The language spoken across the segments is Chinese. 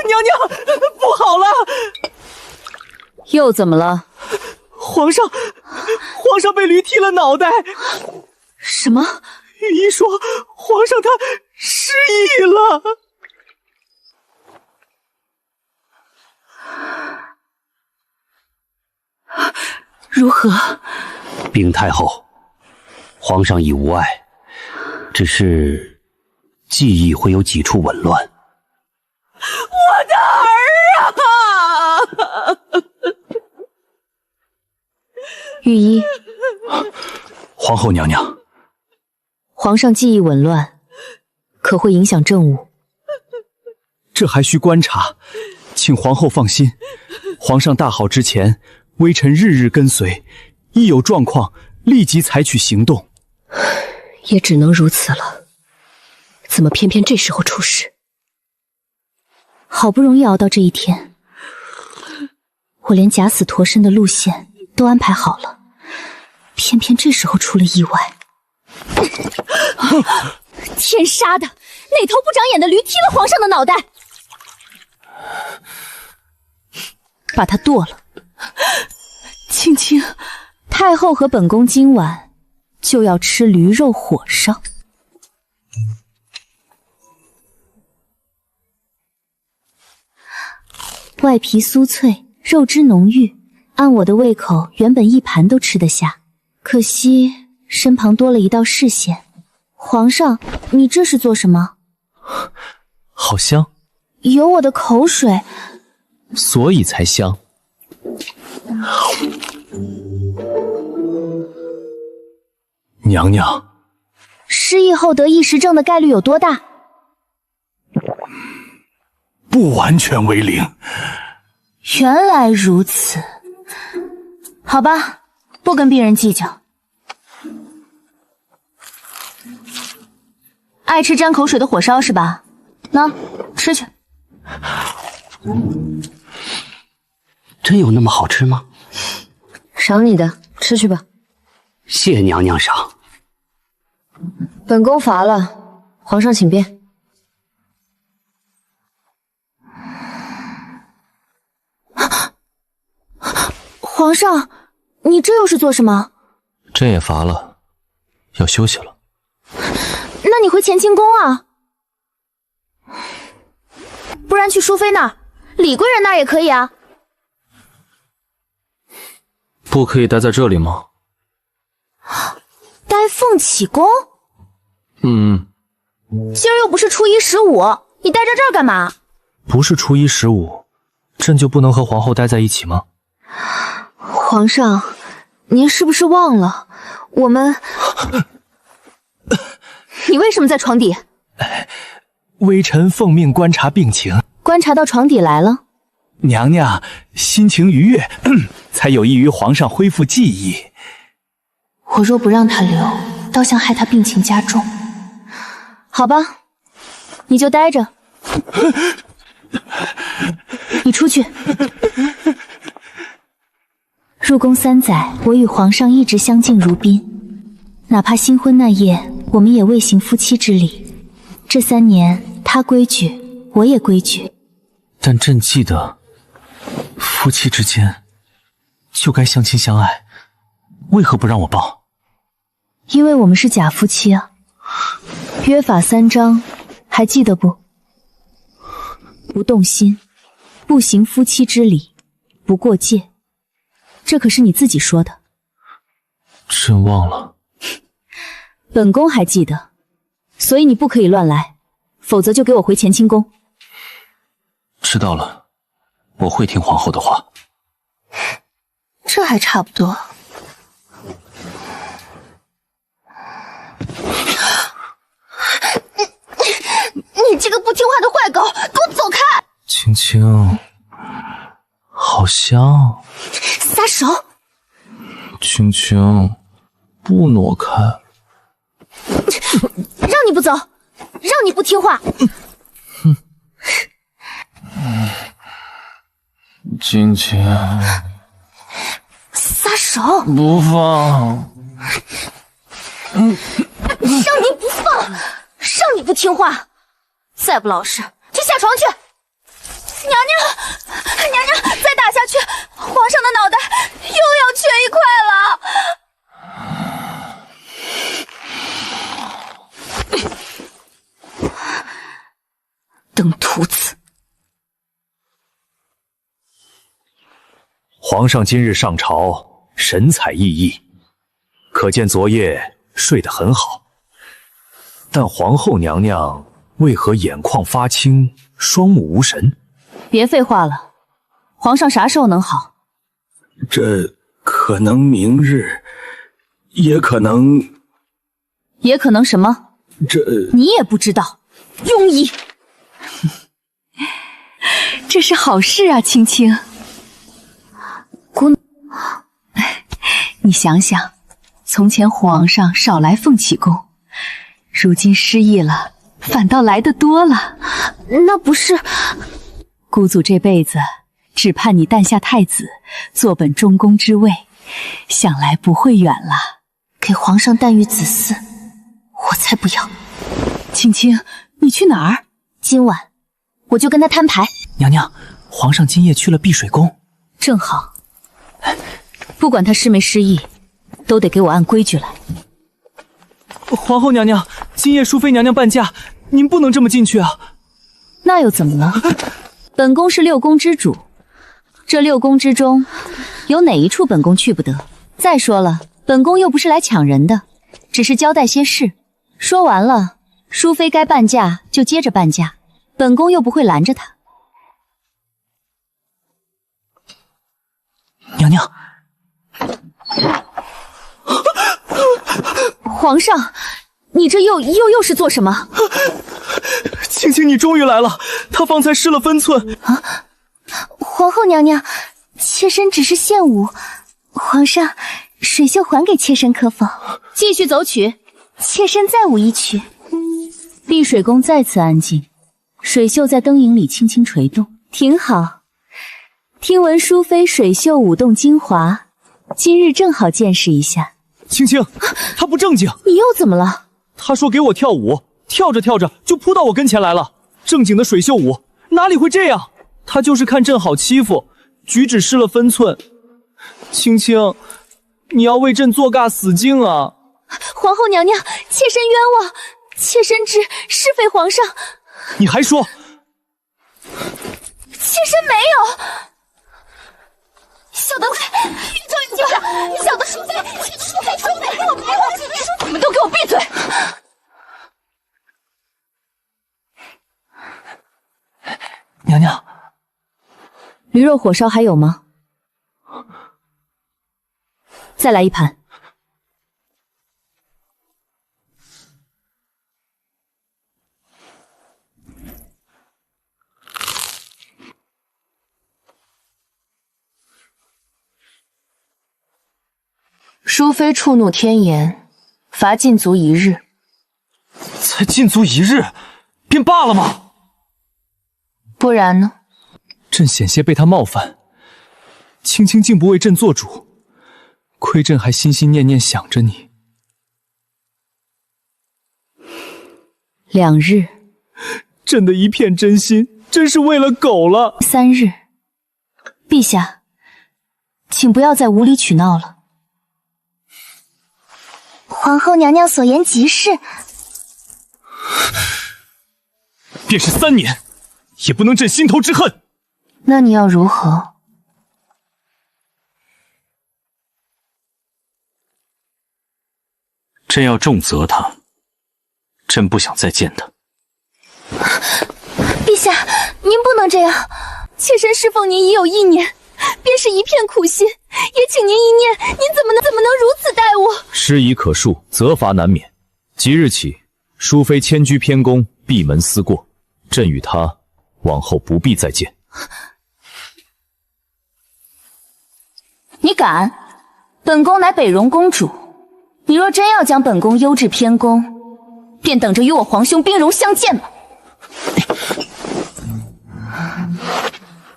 娘娘，不好了！又怎么了？皇上被驴踢了脑袋。什么？御医说皇上他失忆了。如何？禀太后，皇上已无碍，只是记忆会有几处紊乱。我的儿啊！御医，皇后娘娘，皇上记忆紊乱，可会影响政务？这还需观察，请皇后放心。皇上大好之前，微臣日日跟随，一有状况立即采取行动。也只能如此了。怎么偏偏这时候出事？好不容易熬到这一天，我连假死脱身的路线都安排好了，偏偏这时候出了意外。天杀的，那头不长眼的驴踢了皇上的脑袋，把他剁了。青青，太后和本宫今晚就要吃驴肉火烧。外皮酥脆，肉汁浓郁，按我的胃口，原本一盘都吃得下，可惜身旁多了一道视线。皇上，你这是做什么？好香，有我的口水，所以才香。娘娘，失忆后得异食症的概率有多大？不完全为零。原来如此，好吧，不跟病人计较。爱吃沾口水的火烧是吧？喏，吃去。真有那么好吃吗？赏你的，吃去吧。谢娘娘赏。本宫乏了，皇上请便。皇上，你这又是做什么？朕也乏了，要休息了。那你回乾清宫啊，不然去淑妃那儿，李贵人那儿也可以啊。不可以待在这里吗？待凤起宫？今儿又不是初一15，你待在这儿干嘛？不是初一15，朕就不能和皇后待在一起吗？皇上，您是不是忘了我们？你为什么在床底？微臣奉命观察病情，观察到床底来了。娘娘心情愉悦，才有益于皇上恢复记忆。我若不让他留，倒像害他病情加重。好吧，你就待着。你出去。入宫3载，我与皇上一直相敬如宾，哪怕新婚那夜，我们也未行夫妻之礼。这3年，他规矩，我也规矩。但朕记得，夫妻之间就该相亲相爱，为何不让我抱？因为我们是假夫妻啊。约法3章，还记得不？不动心，不行夫妻之礼，不过界。这可是你自己说的。朕忘了。本宫还记得，所以你不可以乱来，否则就给我回乾清宫。知道了，我会听皇后的话。这还差不多。你这个不听话的坏狗，给我走开！青青，好香。撒手！青青，不挪开。让你不走，让你不听话。青青，撒手！不放。让你不放，让你不听话，再不老实就下床去。疯犊子！皇上今日上朝，神采奕奕，可见昨夜睡得很好。但皇后娘娘为何眼眶发青，双目无神？别废话了，皇上啥时候能好？这可能明日，也可能什么？这你也不知道，庸医。这是好事啊，青青。姑，你想想，从前皇上少来凤起宫，如今失忆了，反倒来得多了。那不是，姑祖这辈子只盼你诞下太子，坐本中宫之位，想来不会远了。给皇上诞育子嗣，我才不要。青青，你去哪儿？今晚我就跟他摊牌。娘娘，皇上今夜去了碧水宫，正好。不管他失没失忆，都得给我按规矩来。皇后娘娘，今夜淑妃娘娘伴驾，您不能这么进去啊。那又怎么了？本宫是六宫之主，这六宫之中，有哪一处本宫去不得？再说了，本宫又不是来抢人的，只是交代些事。说完了，淑妃该伴驾就接着伴驾，本宫又不会拦着她。娘娘，皇上，你这又是做什么？青青，你终于来了，她方才失了分寸啊！皇后娘娘，妾身只是献舞，皇上，水袖还给妾身可否？继续走曲，妾身再舞一曲。碧水宫再次安静，水袖在灯影里轻轻垂动，挺好。听闻淑妃水袖舞动精华，今日正好见识一下。青青，她不正经。你又怎么了？她说给我跳舞，跳着跳着就扑到我跟前来了。正经的水袖舞哪里会这样？她就是看朕好欺负，举止失了分寸。青青，你要为朕坐尬死境啊！皇后娘娘，妾身冤枉，妾身知是非皇上。你还说？妾身没有。小的小的淑妃，给我闭嘴！你们都给我闭嘴！娘娘，驴肉火烧还有吗？再来一盘。淑妃触怒天颜，罚禁足1日。才禁足1日，便罢了吗？不然呢？朕险些被他冒犯，青青竟不为朕做主，亏朕还心心念念想着你。2日，朕的一片真心，真是为了狗了。3日，陛下，请不要再无理取闹了。皇后娘娘所言极是。便是3年，也不能朕心头之恨。那你要如何？朕要重责他，朕不想再见他。陛下，您不能这样，妾身侍奉您已有1年，便是一片苦心，也请您一念，您怎么能如此待我？失仪可恕，责罚难免。即日起，淑妃迁居偏宫，闭门思过，朕与她往后不必再见。你敢？本宫乃北荣公主，你若真要将本宫优至偏宫，便等着与我皇兄兵戎相见吧。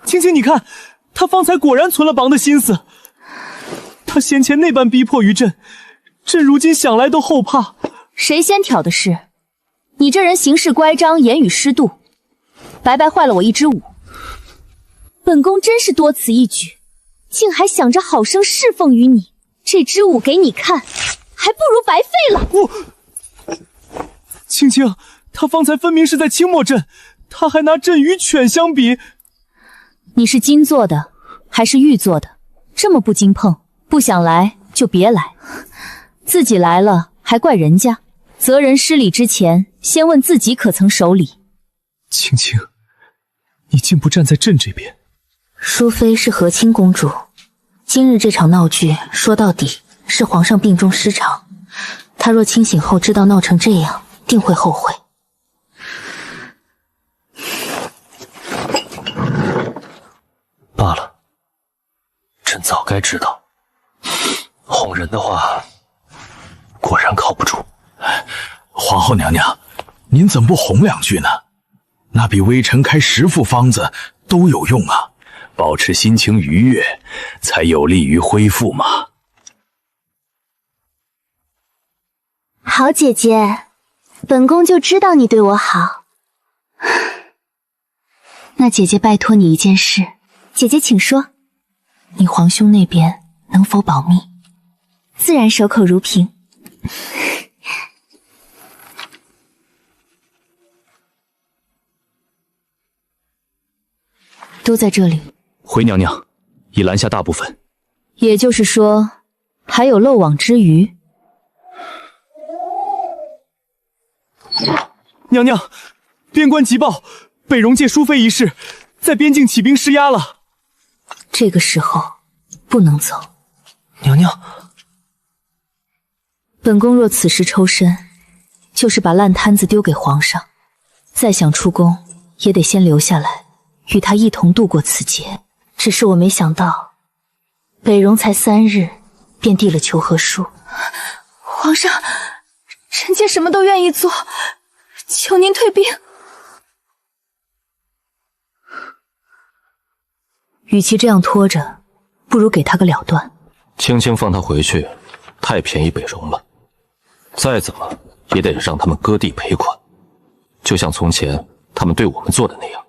青青，你看，他方才果然存了绑的心思。他先前那般逼迫于朕，朕如今想来都后怕。谁先挑的事？你这人行事乖张，言语失度，白白坏了我一支舞。本宫真是多此一举，竟还想着好生侍奉于你。这支舞给你看，还不如白费了。青青，他方才分明是在轻默朕，他还拿镇鱼犬相比。你是金做的还是玉做的？这么不经碰，不想来就别来，自己来了还怪人家。责人失礼之前，先问自己可曾守礼。青青，你竟不站在朕这边。淑妃是和亲公主，今日这场闹剧，说到底是皇上病重失常。他若清醒后知道闹成这样，定会后悔。罢了，朕早该知道，哄人的话果然靠不住。皇后娘娘，您怎么不哄两句呢？那比微臣开10副方子都有用啊！保持心情愉悦，才有利于恢复嘛。好姐姐，本宫就知道你对我好。那姐姐拜托你一件事。姐姐请说。你皇兄那边能否保密？自然守口如瓶。都在这里。回娘娘，已拦下大部分。也就是说，还有漏网之鱼。娘娘，边关急报，北戎借淑妃一事，在边境起兵施压了。这个时候不能走。娘娘，本宫若此时抽身，就是把烂摊子丢给皇上。再想出宫，也得先留下来，与他一同度过此劫。只是我没想到，北戎才3日便递了求和书。皇上，臣妾什么都愿意做，求您退兵。与其这样拖着，不如给他个了断。轻轻放他回去，太便宜北戎了。再怎么也得让他们割地赔款，就像从前他们对我们做的那样。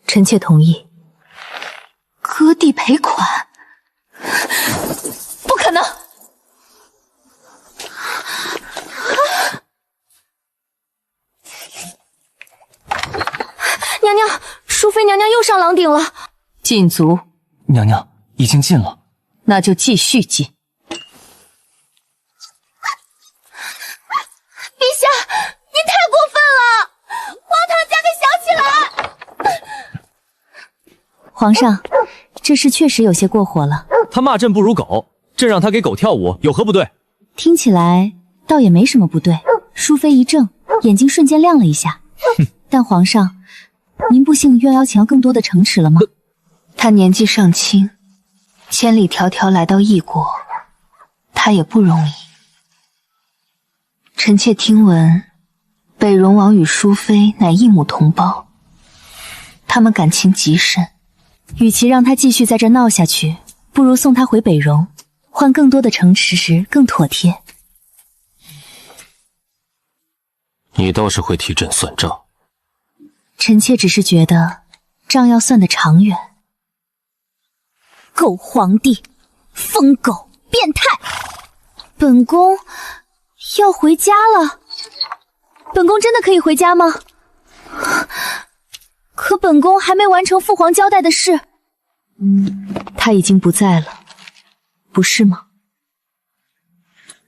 臣妾同意。割地赔款？不可能！娘娘，淑妃娘娘又上郎顶了。禁足。娘娘已经禁了。那就继续禁。陛下，你太过分了！皇堂加个小起来！皇上，这事确实有些过火了。他骂朕不如狗，朕让他给狗跳舞，有何不对？听起来倒也没什么不对。淑妃一怔，眼睛瞬间亮了一下。但皇上，您不幸又邀请到更多的城池了吗？他年纪尚轻，千里迢迢来到异国，他也不容易。臣妾听闻，北戎王与淑妃乃异母同胞，他们感情极深。与其让他继续在这闹下去，不如送他回北戎，换更多的城池时更妥帖。你倒是会替朕算账。臣妾只是觉得账要算得长远。狗皇帝，疯狗，变态！本宫要回家了。本宫真的可以回家吗？可本宫还没完成父皇交代的事。他已经不在了，不是吗？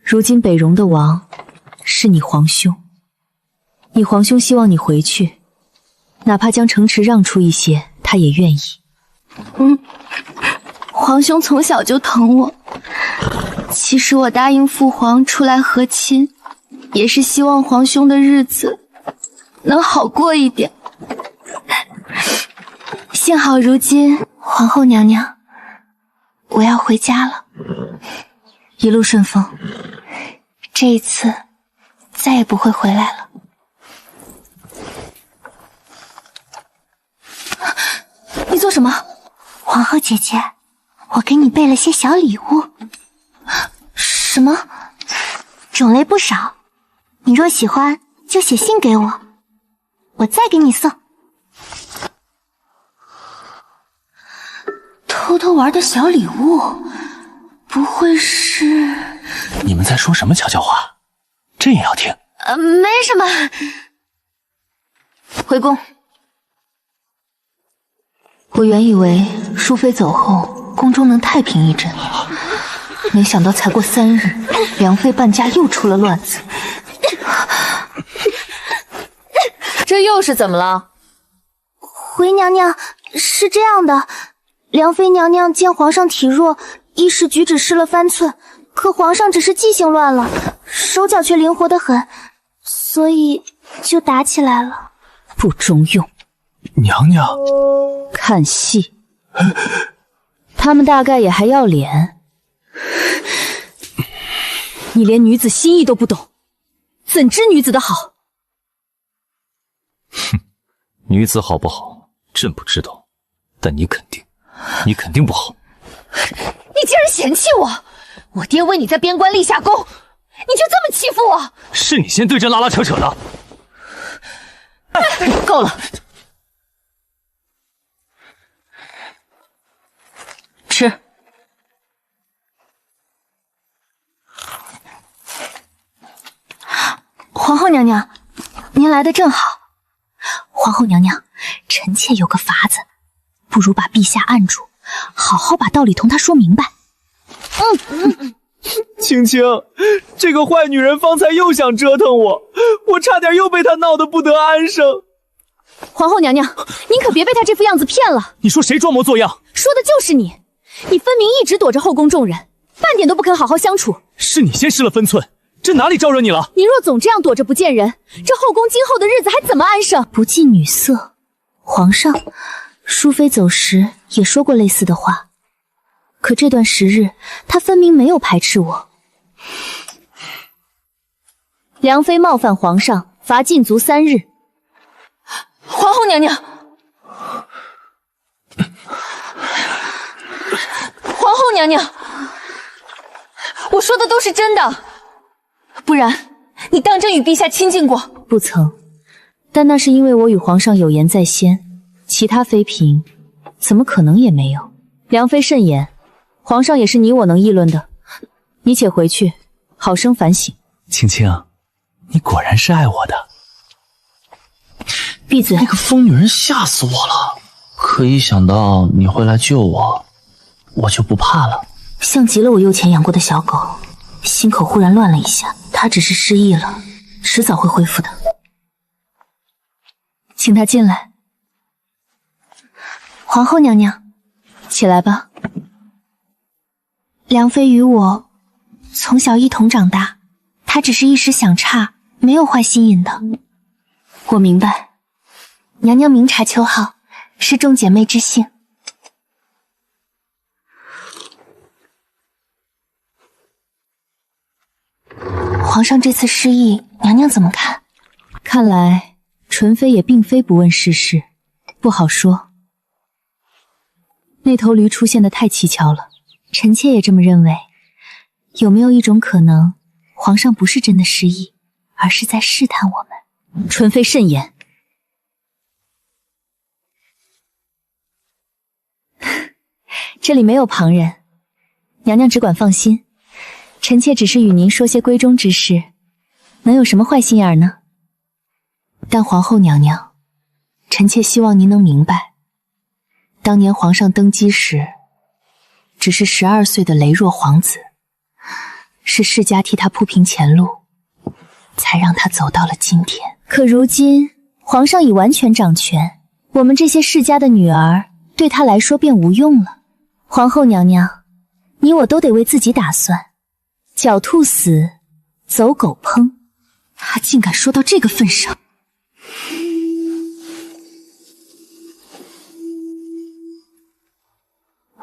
如今北戎的王是你皇兄，你皇兄希望你回去，哪怕将城池让出一些，他也愿意。皇兄从小就疼我，其实我答应父皇出来和亲，也是希望皇兄的日子能好过一点。幸好如今皇后娘娘，我要回家了。一路顺风。这一次再也不会回来了。你做什么？皇后姐姐，我给你备了些小礼物。什么？种类不少，你若喜欢就写信给我，我再给你送。偷偷玩的小礼物，不会是……你们在说什么悄悄话？朕也要听。没什么。回宫。我原以为淑妃走后，宫中能太平一阵，没想到才过3日，梁妃半家又出了乱子。这又是怎么了？回娘娘，是这样的，梁妃娘娘见皇上体弱，一时举止失了分寸，可皇上只是记性乱了，手脚却灵活得很，所以就打起来了。不中用。娘娘，看戏，他们大概也还要脸。你连女子心意都不懂，怎知女子的好？哼，女子好不好，朕不知道，但你肯定不好。你竟然嫌弃我！我爹为你在边关立下功，你就这么欺负我？是你先对朕拉拉扯扯的。够了，吃。皇后娘娘，您来的正好。皇后娘娘，臣妾有个法子，不如把陛下按住，好好把道理同他说明白。青青，这个坏女人方才又想折腾我，我差点又被她闹得不得安生。皇后娘娘，您可别被她这副样子骗了。你说谁装模作样？说的就是你，你分明一直躲着后宫众人，半点都不肯好好相处。是你先失了分寸，这哪里招惹你了？你若总这样躲着不见人，这后宫今后的日子还怎么安生？不近女色，皇上，淑妃走时也说过类似的话，可这段时日，她分明没有排斥我。梁妃冒犯皇上，罚禁足3日。皇后娘娘，皇后娘娘，我说的都是真的，不然你当真与陛下亲近过？不曾，但那是因为我与皇上有言在先，其他妃嫔怎么可能也没有？梁妃慎言，皇上也是你我能议论的，你且回去，好生反省。青青，你果然是爱我的。闭嘴！那个疯女人吓死我了，可一想到你会来救我，我就不怕了。像极了我幼前养过的小狗，心口忽然乱了一下，它只是失忆了，迟早会恢复的。请她进来。皇后娘娘，起来吧。梁妃与我从小一同长大，她只是一时想岔，没有坏心眼的。我明白。娘娘明察秋毫，是众姐妹之幸。皇上这次失忆，娘娘怎么看？看来纯妃也并非不问世事，不好说。那头驴出现的太蹊跷了，臣妾也这么认为。有没有一种可能，皇上不是真的失忆，而是在试探我们？纯妃慎言。这里没有旁人，娘娘只管放心，臣妾只是与您说些闺中之事，能有什么坏心眼呢？但皇后娘娘，臣妾希望您能明白，当年皇上登基时，只是12岁的羸弱皇子，是世家替他铺平前路，才让他走到了今天。可如今皇上已完全掌权，我们这些世家的女儿对他来说便无用了。皇后娘娘，你我都得为自己打算，狡兔死，走狗烹。他竟敢说到这个份上！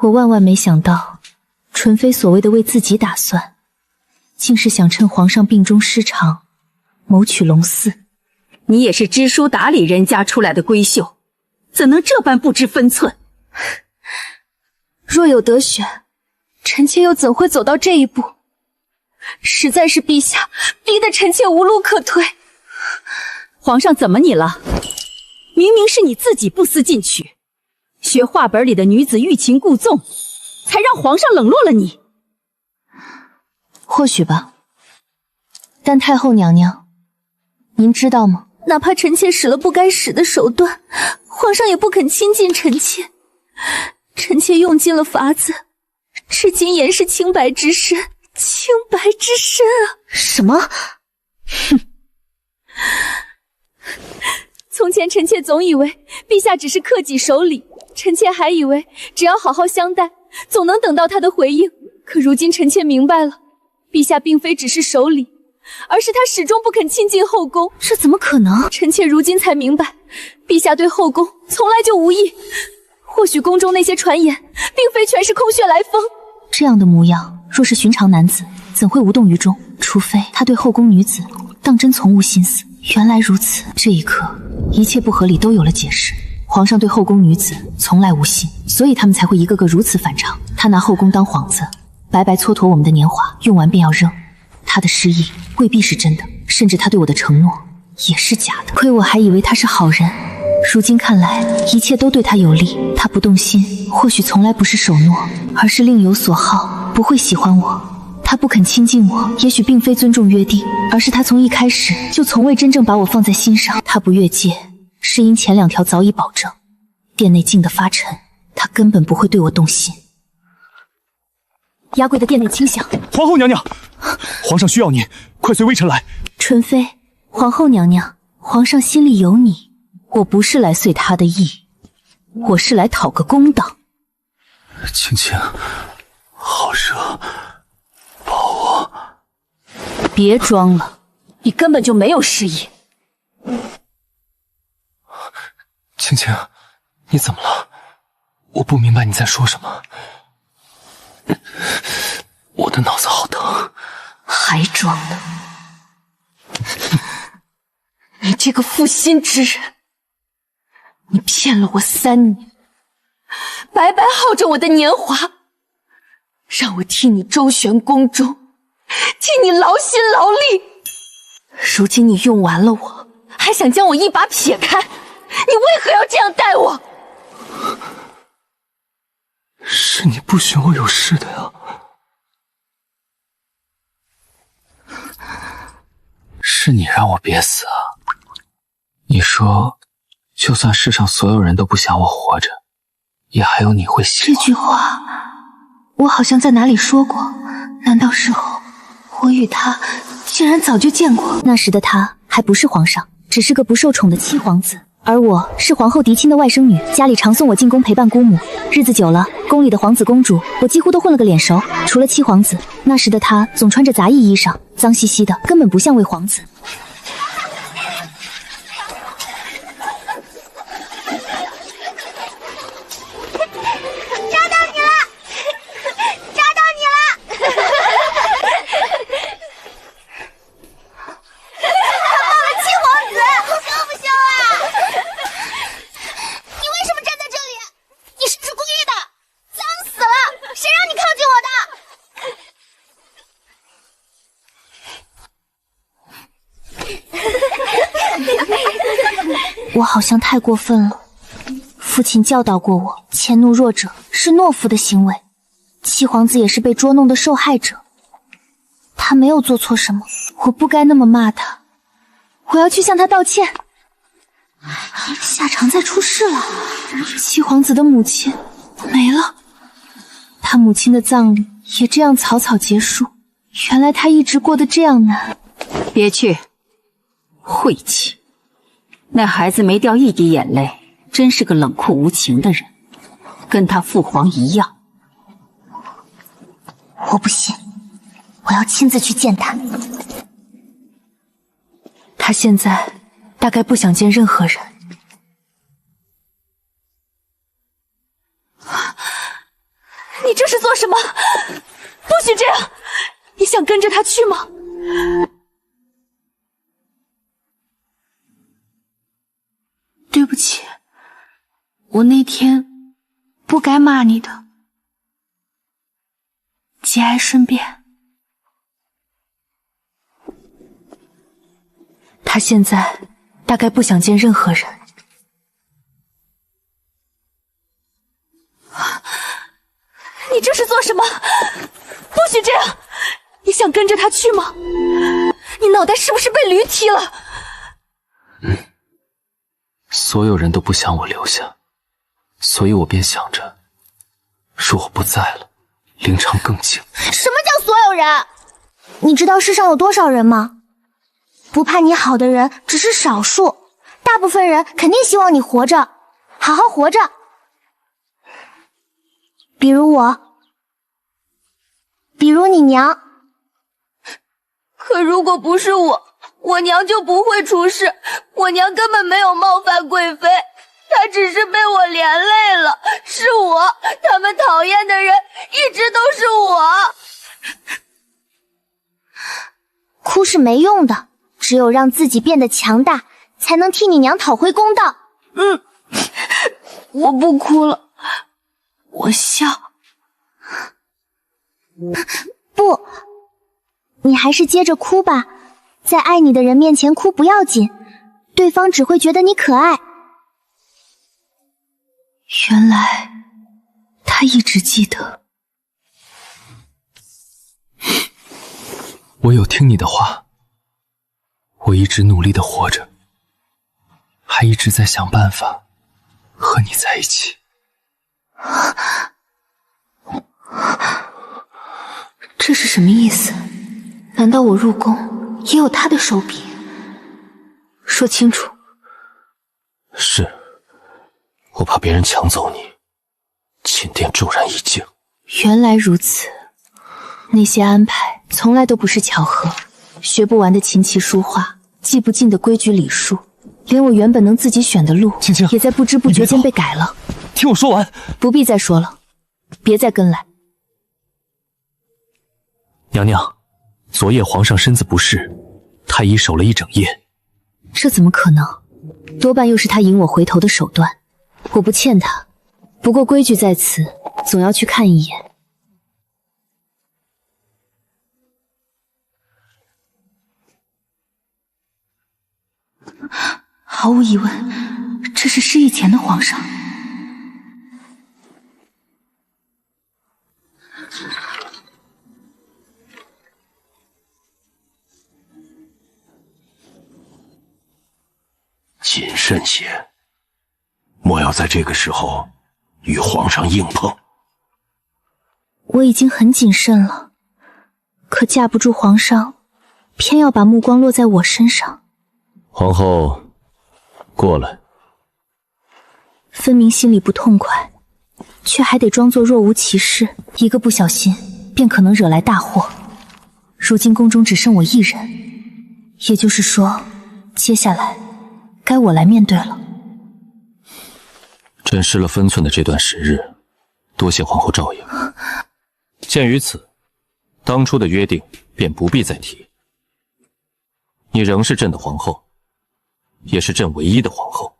我万万没想到，纯妃所谓的为自己打算，竟是想趁皇上病中失常，谋取龙嗣。你也是知书达理人家出来的闺秀，怎能这般不知分寸？若有得选，臣妾又怎会走到这一步？实在是陛下逼得臣妾无路可退。皇上怎么你了？明明是你自己不思进取，学画本里的女子欲擒故纵，才让皇上冷落了你。或许吧，但太后娘娘，您知道吗？哪怕臣妾使了不该使的手段，皇上也不肯亲近臣妾。臣妾用尽了法子，至今颜是清白之身，清白之身啊！什么？哼！从前臣妾总以为陛下只是克己守礼，臣妾还以为只要好好相待，总能等到他的回应。可如今臣妾明白了，陛下并非只是守礼，而是他始终不肯亲近后宫。这怎么可能？臣妾如今才明白，陛下对后宫从来就无意。或许宫中那些传言，并非全是空穴来风。这样的模样，若是寻常男子，怎会无动于衷？除非他对后宫女子当真从无心思。原来如此，这一刻，一切不合理都有了解释。皇上对后宫女子从来无心，所以他们才会一个个如此反常。他拿后宫当幌子，白白蹉跎我们的年华，用完便要扔。他的失忆未必是真的，甚至他对我的承诺也是假的。亏我还以为他是好人，如今看来一切都对他有利。他不动心，或许从来不是守诺，而是另有所好，不会喜欢我。他不肯亲近我，也许并非尊重约定，而是他从一开始就从未真正把我放在心上。他不越界，是因前2条早已保证。殿内静得发沉，他根本不会对我动心。压柜的殿内轻响。皇后娘娘，皇上需要您，快随微臣来。纯妃，皇后娘娘，皇上心里有你。我不是来遂他的意，我是来讨个公道。青青，好热，抱我。别装了，你根本就没有失忆。青青，你怎么了？我不明白你在说什么。我的脑子好疼。还装呢？你这个负心之人，你骗了我3年，白白耗着我的年华，让我替你周旋宫中，替你劳心劳力。如今你用完了我，还想将我一把撇开，你为何要这样待我？是你不许我有事的呀。是你让我别死啊！你说，就算世上所有人都不想我活着，也还有你会喜欢。这句话，我好像在哪里说过。难道时候，我与他竟然早就见过？那时的他还不是皇上，只是个不受宠的七皇子。而我是皇后嫡亲的外甥女，家里常送我进宫陪伴姑母。日子久了，宫里的皇子公主，我几乎都混了个脸熟。除了七皇子，那时的他总穿着杂役衣裳，脏兮兮的，根本不像位皇子。抓到你了！抓到你了！他抱了七皇子，羞不羞啊？你为什么站在这里？你是不是故意的？脏死了！谁让你靠近我的？我好像太过分了。父亲教导过我，迁怒弱者是懦夫的行为。七皇子也是被捉弄的受害者，他没有做错什么，我不该那么骂他。我要去向他道歉。夏常在出事了，七皇子的母亲没了，他母亲的葬礼也这样草草结束。原来他一直过得这样难。别去，晦气！那孩子没掉一滴眼泪，真是个冷酷无情的人，跟他父皇一样。我不信，我要亲自去见他。他现在大概不想见任何人。你这是做什么？不许这样！你想跟着他去吗？对不起，我那天不该骂你的。节哀顺变。他现在大概不想见任何人。你这是做什么？不许这样！你想跟着他去吗？你脑袋是不是被驴踢了？所有人都不想我留下，所以我便想着，若我不在了，灵场更静。什么叫所有人？你知道世上有多少人吗？不怕你好的人只是少数，大部分人肯定希望你活着，好好活着。比如我，比如你娘。可如果不是我娘就不会出事，我娘根本没有冒犯贵妃，她只是被我连累了，是我，他们讨厌的人一直都是我。哭是没用的，只有让自己变得强大，才能替你娘讨回公道。我不哭了，我笑。不，你还是接着哭吧，在爱你的人面前哭不要紧，对方只会觉得你可爱。原来他一直记得。我有听你的话，我一直努力的活着，还一直在想办法和你在一起。这是什么意思？难道我入宫也有他的手笔？说清楚。是，我怕别人抢走你，寝殿骤然一静。原来如此，那些安排从来都不是巧合。学不完的琴棋书画，记不尽的规矩礼数，连我原本能自己选的路，青青，也在不知不觉间被改了。听我说完。不必再说了，别再跟来。娘娘，昨夜皇上身子不适，太医守了一整夜。这怎么可能？多半又是他引我回头的手段。我不欠他，不过规矩在此，总要去看一眼。毫无疑问，这是失忆前的皇上。谨慎些，莫要在这个时候与皇上硬碰。我已经很谨慎了，可架不住皇上偏要把目光落在我身上。皇后，过来。分明心里不痛快，却还得装作若无其事，一个不小心便可能惹来大祸。如今宫中只剩我一人，也就是说，接下来该我来面对了。朕失了分寸的这段时日，多谢皇后照应。鉴于此，当初的约定便不必再提。你仍是朕的皇后，也是朕唯一的皇后。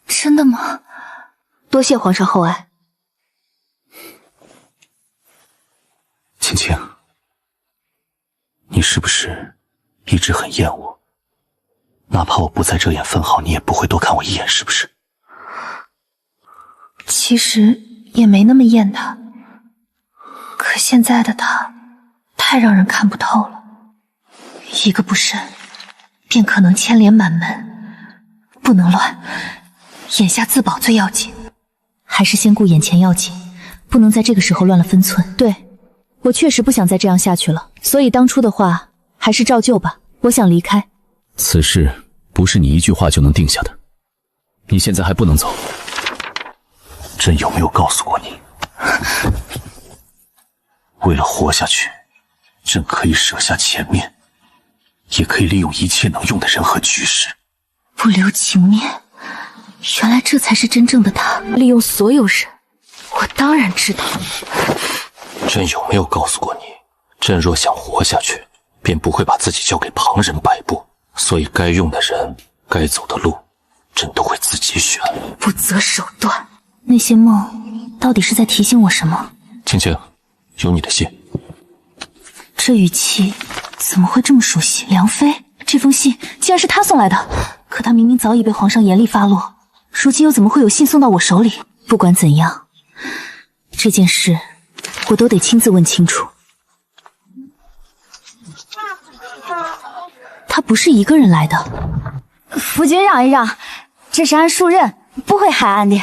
真的吗？多谢皇上厚爱。青青，你是不是一直很厌我？哪怕我不在这眼分毫，你也不会多看我一眼，是不是？其实也没那么厌他，可现在的他太让人看不透了，一个不慎便可能牵连满门，不能乱，眼下自保最要紧，还是先顾眼前要紧，不能在这个时候乱了分寸。对，我确实不想再这样下去了，所以当初的话还是照旧吧，我想离开。此事不是你一句话就能定下的，你现在还不能走。朕有没有告诉过你，为了活下去，朕可以舍下前面，也可以利用一切能用的人和局势。不留情面，原来这才是真正的他，利用所有人。我当然知道。朕有没有告诉过你，朕若想活下去，便不会把自己交给旁人摆布，所以该用的人，该走的路，朕都会自己选。不择手段。那些梦到底是在提醒我什么？青青，有你的信。这语气怎么会这么熟悉？梁妃，这封信竟然是他送来的，可他明明早已被皇上严厉发落，如今又怎么会有信送到我手里？不管怎样，这件事我都得亲自问清楚。不是一个人来的。夫君让一让，这是俺庶人，不会害俺的。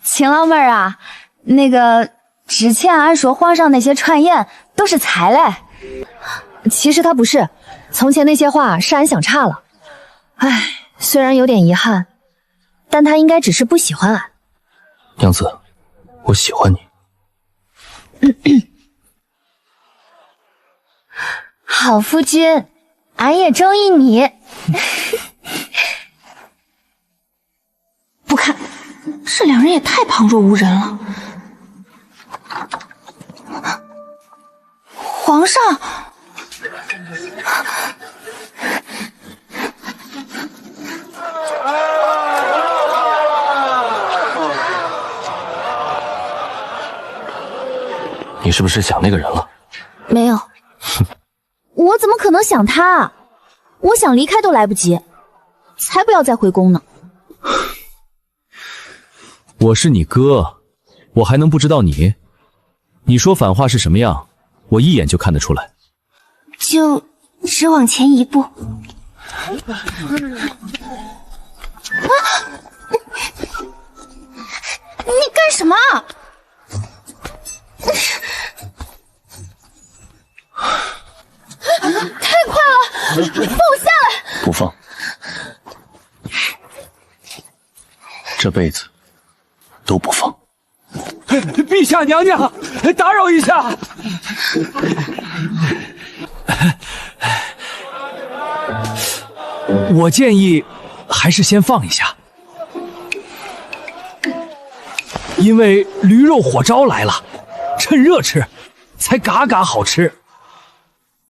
秦老妹儿啊，那个之前俺说皇上那些传言都是猜嘞，其实他不是，从前那些话是俺想差了。唉，虽然有点遗憾，但他应该只是不喜欢俺。娘子，我喜欢你。好夫君，俺也中意你。不看，这两人也太旁若无人了。皇上，你是不是想那个人了？没有。我怎么可能想他？我想离开都来不及，才不要再回宫呢。我是你哥，我还能不知道你？你说反话是什么样，我一眼就看得出来。就只往前一步。你干什么？太快了，放我下来！不放，这辈子都不放。陛下娘娘，打扰一下。我建议还是先放一下，因为驴肉火烧来了，趁热吃，才嘎嘎好吃。